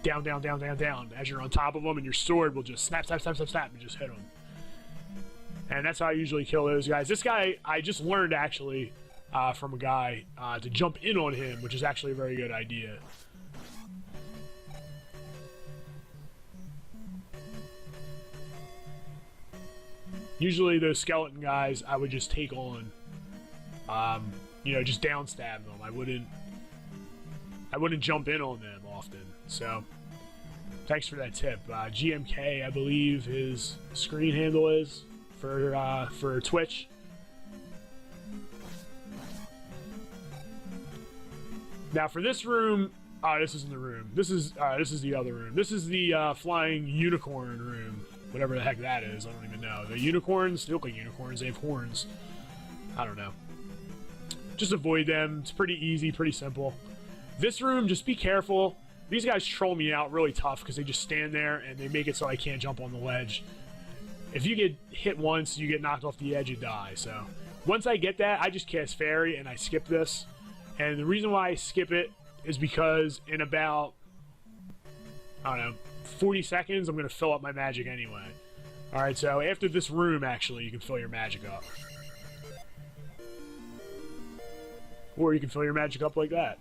down, down, down, down, down as you're on top of them, and your sword will just snap, snap, snap, snap, snap, and just hit them. And that's how I usually kill those guys. This guy, I just learned actually from a guy to jump in on him, which is actually a very good idea. Usually those skeleton guys, I would just take on, you know, just down stab them. I wouldn't jump in on them often. So, thanks for that tip. GMK, I believe his screen handle is for Twitch. Now for this room, this isn't the room. This is the other room. This is the flying unicorn room. Whatever the heck that is, I don't even know. The unicorns, they look like unicorns, they have horns. I don't know. Just avoid them. It's pretty easy, pretty simple. This room, just be careful. These guys troll me out really tough because they just stand there and they make it so I can't jump on the ledge. If you get hit once, you get knocked off the edge, you die. So once I get that, I just cast Fairy and I skip this. And the reason why I skip it is because in about, I don't know, 40 seconds, I'm going to fill up my magic anyway. Alright, so after this room, actually, you can fill your magic up. Or you can fill your magic up like that.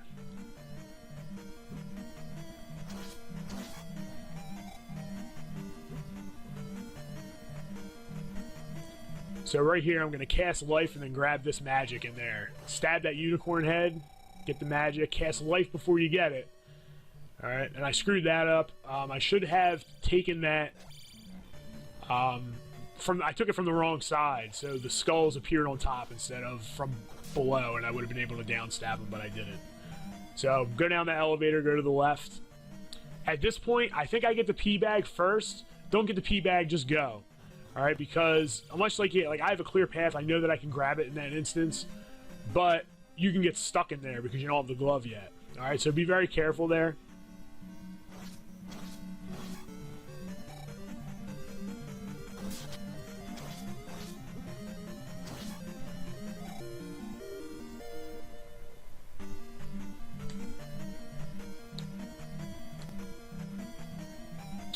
So right here, I'm going to cast Life and then grab this magic in there. Stab that unicorn head, get the magic, cast Life before you get it. Alright, and I screwed that up. I should have taken that I took it from the wrong side, so the skulls appeared on top instead of from below, and I would have been able to down stab them, but I didn't. So, go down the elevator, go to the left. At this point, I think I get the P bag first. Don't get the P bag, just go. Alright, because unless like I have a clear path, I know that I can grab it in that instance, but you can get stuck in there because you don't have the glove yet. Alright, so be very careful there.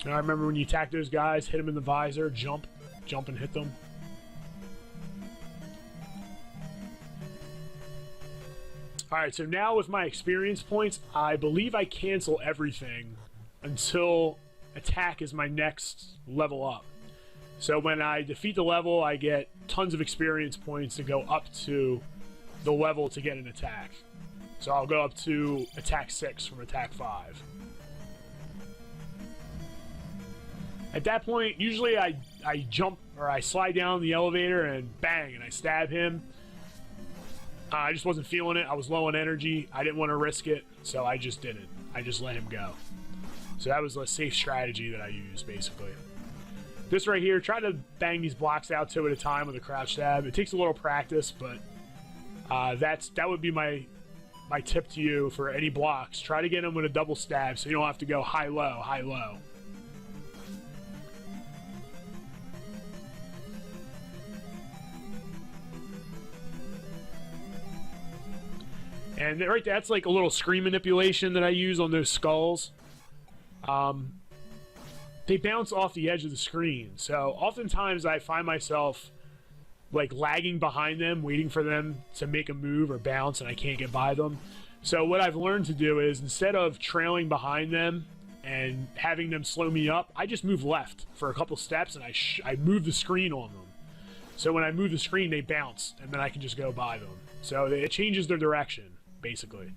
I remember when you attack those guys, hit them in the visor, jump and hit them. Alright, so now with my experience points, I believe I cancel everything until attack is my next level up. So when I defeat the level, I get tons of experience points to go up to the level to get an attack. So I'll go up to attack 6 from attack 5. At that point, usually I jump or I slide down the elevator and bang, and I stab him. I just wasn't feeling it. I was low on energy. I didn't want to risk it, so I just didn't. I just let him go. So that was a safe strategy that I used, basically. This right here, try to bang these blocks out 2 at a time with a crouch stab. It takes a little practice, but that would be my tip to you for any blocks. Try to get them with a double stab so you don't have to go high-low, high-low. And right, that's like a little screen manipulation that I use on those skulls. They bounce off the edge of the screen, so oftentimes I find myself like lagging behind them, waiting for them to make a move or bounce, and I can't get by them. So what I've learned to do is, instead of trailing behind them and having them slow me up, I just move left for a couple steps, and I move the screen on them. So when I move the screen, they bounce, and then I can just go by them. So it changes their direction, basically.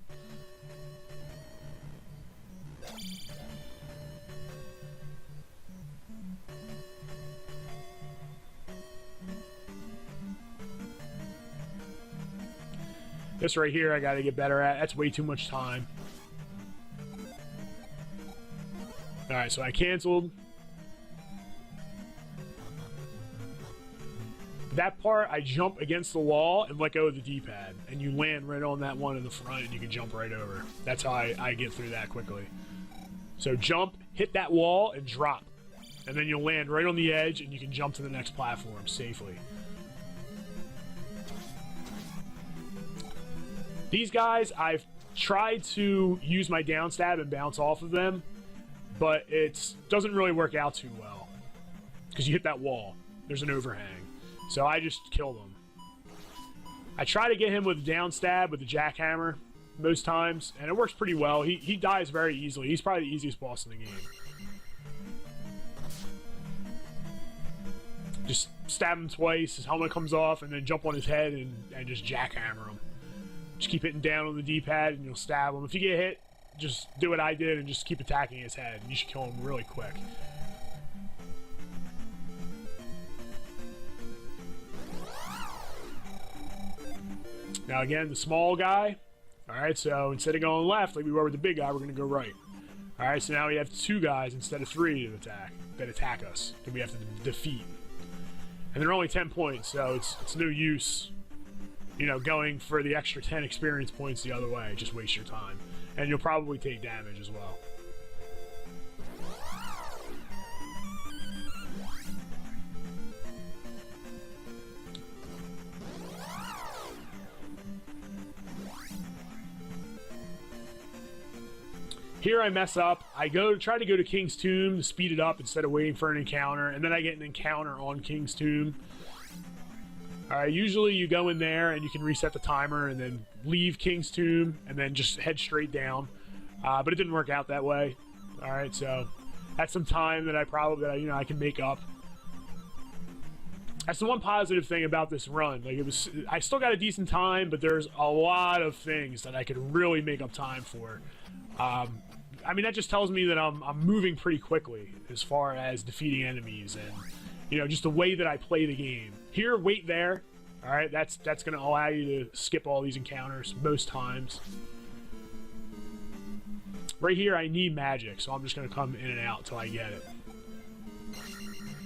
This right here I gotta get better at. That's way too much time. Alright, so I canceled. That part, I jump against the wall and let go of the D-pad. And you land right on that one in the front and you can jump right over. That's how I get through that quickly. So jump, hit that wall, and drop. And then you'll land right on the edge and you can jump to the next platform safely. These guys, I've tried to use my down stab and bounce off of them. but it doesn't really work out too well because you hit that wall. There's an overhang. So I just killed him. I try to get him with a down stab with the jackhammer most times, and it works pretty well. He dies very easily. He's probably the easiest boss in the game. Just stab him twice, his helmet comes off, and then jump on his head and just jackhammer him. Just keep hitting down on the D-pad and you'll stab him. If you get hit, just do what I did and just keep attacking his head. You should kill him really quick. Now again, the small guy. Alright, so instead of going left like we were with the big guy, we're going to go right. Alright, so now we have 2 guys instead of 3 to attack us. That we have to defeat. And they're only 10 points, so it's no use, you know, going for the extra 10 experience points the other way. Just waste your time. And you'll probably take damage as well. Here I mess up. I try to go to King's Tomb to speed it up instead of waiting for an encounter, and then I get an encounter on King's Tomb. Alright, usually you go in there and you can reset the timer and then leave King's Tomb and then just head straight down. But it didn't work out that way. Alright, so that's some time that I can make up. That's the one positive thing about this run. Like I still got a decent time, but there's a lot of things that I could really make up time for. I mean, that just tells me that I'm moving pretty quickly as far as defeating enemies and, you know, just the way that I play the game. Here, wait there. All right, that's going to allow you to skip all these encounters most times. Right here, I need magic, so I'm just going to come in and out until I get it.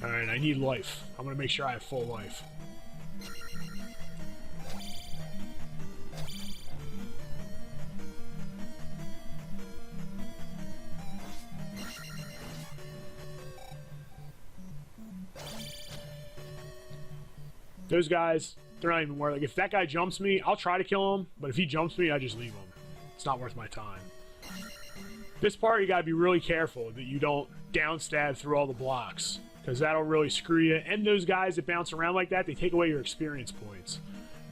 All right, I need life. I'm going to make sure I have full life. Those guys, they're not even worth it. Like, if that guy jumps me, I'll try to kill him, but if he jumps me, I just leave him. It's not worth my time. This part, you gotta be really careful that you don't down stab through all the blocks, because that'll really screw you. And those guys that bounce around like that, they take away your experience points.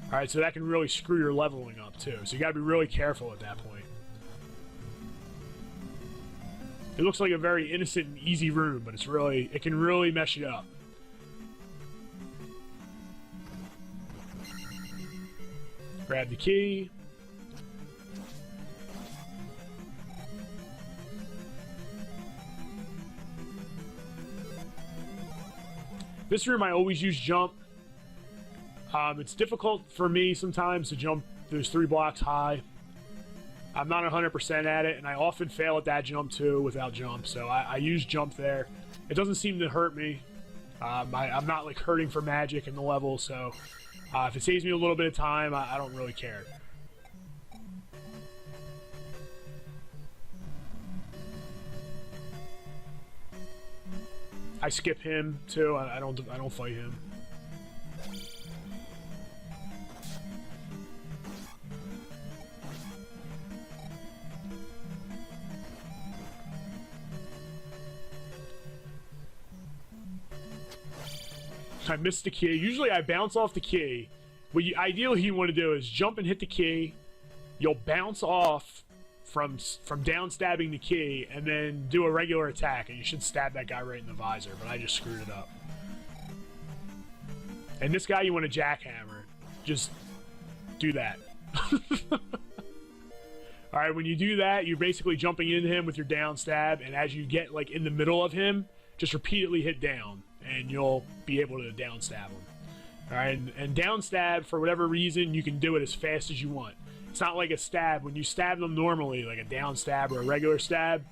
Alright, so that can really screw your leveling up, too. So you gotta be really careful at that point. It looks like a very innocent and easy room, but it can really mess you up. Grab the key. This room I always use jump. It's difficult for me sometimes to jump those 3 blocks high. I'm not 100% at it, and I often fail at that jump too without jump, so I use jump there. It doesn't seem to hurt me. I'm not like hurting for magic in the level, so if it saves me a little bit of time, I don't really care. I skip him too. I don't fight him. I missed the key. Usually I bounce off the key. What ideally you want to do is jump and hit the key. You'll bounce off from down stabbing the key and then do a regular attack, and you should stab that guy right in the visor, but I just screwed it up. And this guy you want to jackhammer. Just do that. Alright, when you do that, you're basically jumping into him with your down stab, and as you get like in the middle of him, just repeatedly hit down, and you'll be able to down stab him. Alright, and down stab, for whatever reason, you can do it as fast as you want. It's not like a stab. When you stab them normally, like a down stab or a regular stab,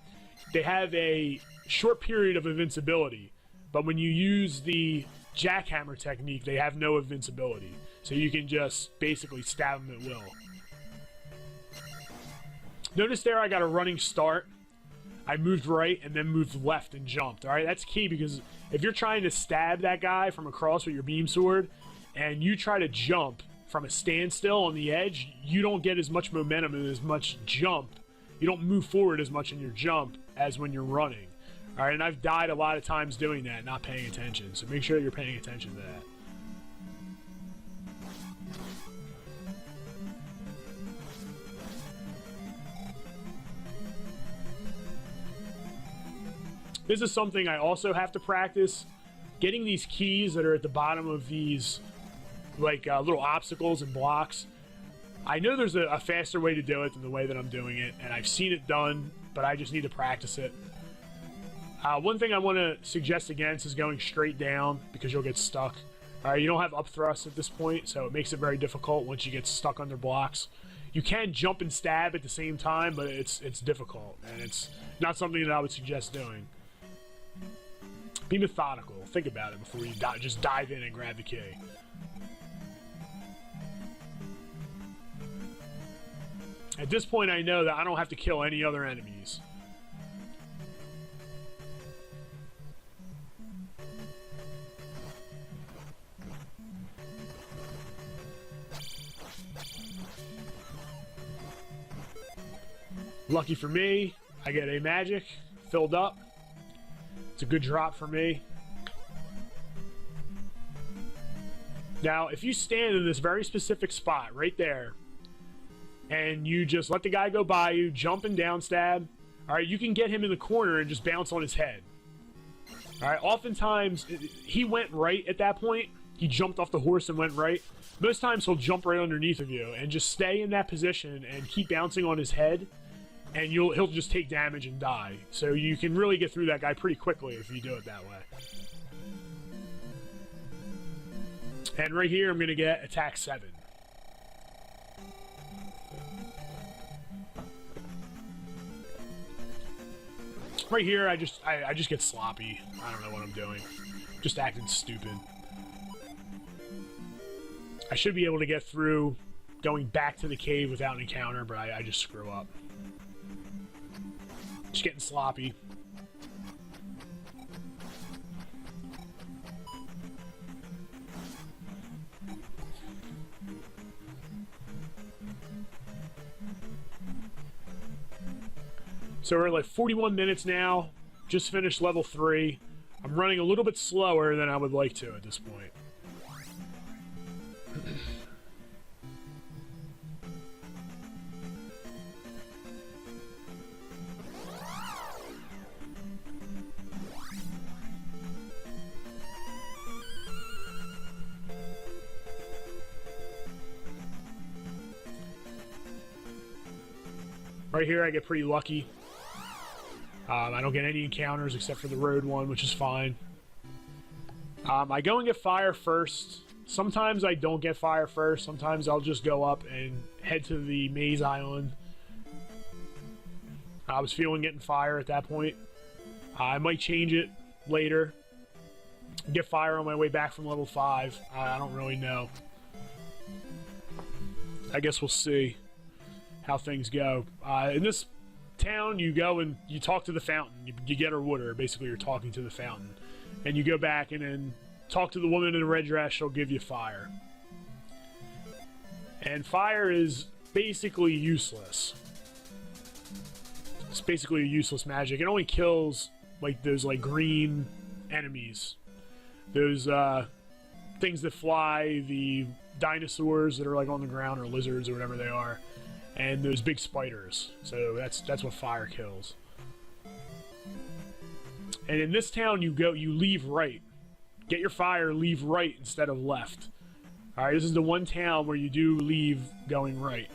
they have a short period of invincibility. But when you use the jackhammer technique, they have no invincibility. So you can just basically stab them at will. Notice there I got a running start. I moved right and then moved left and jumped. Alright, that's key, because if you're trying to stab that guy from across with your beam sword and you try to jump from a standstill on the edge, you don't get as much momentum and as much jump you don't move forward as much in your jump as when you're running. All right, and I've died a lot of times doing that, not paying attention. So make sure that you're paying attention to that. This is something I also have to practice. Getting these keys that are at the bottom of these, like, little obstacles and blocks. I know there's a faster way to do it than the way that I'm doing it, and I've seen it done, but I just need to practice it. One thing I want to suggest against is going straight down, because you'll get stuck. You don't have up thrust at this point, so it makes it very difficult once you get stuck under blocks. You can jump and stab at the same time, but it's difficult, and it's not something that I would suggest doing. Be methodical. Think about it before you just dive in and grab the key. At this point, I know that I don't have to kill any other enemies. Lucky for me, I get a magic filled up. It's a good drop for me. Now, if you stand in this very specific spot right there, and you just let the guy go by you, jump and down stab, alright, you can get him in the corner and just bounce on his head. Alright, oftentimes, he went right at that point. He jumped off the horse and went right. Most times, he'll jump right underneath of you and just stay in that position and keep bouncing on his head. And he'll just take damage and die. So you can really get through that guy pretty quickly if you do it that way. And right here, I'm going to get attack 7. Right here, I just get sloppy. I don't know what I'm doing. Just acting stupid. I should be able to get through going back to the cave without an encounter, but I just screw up. Just getting sloppy. So we're at like 41 minutes now. Just finished level 3. I'm running a little bit slower than I would like to at this point. Right here, I get pretty lucky. I don't get any encounters except for the road one, which is fine. I go and get fire first. Sometimes I don't get fire first. Sometimes I'll just go up and head to the maze island. I was feeling getting fire at that point. I might change it later. Get fire on my way back from level 5. I don't really know. I guess we'll see how things go. In this town, you go and you talk to the fountain. You get her water. Basically, you're talking to the fountain. And you go back and then talk to the woman in the red dress. She'll give you fire. And fire is basically useless. It's basically a useless magic. It only kills like those like green enemies. Those things that fly, the dinosaurs that are like on the ground, or lizards or whatever they are. And those big spiders. So that's what fire kills. And in this town, you leave right. Get your fire, leave right instead of left. Alright, this is the one town where you do leave going right.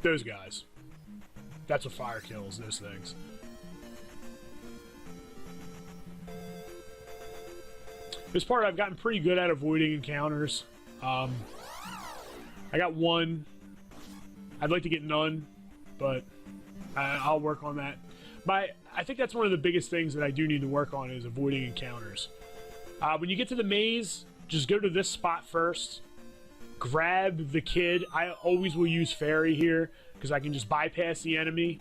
Those guys. That's what fire kills, those things. This part I've gotten pretty good at avoiding encounters. I got one. I'd like to get none, but I'll work on that. But I think that's one of the biggest things that I do need to work on is avoiding encounters. When you get to the maze, just go to this spot first. grab the kid. I always will use fairy here because I can just bypass the enemy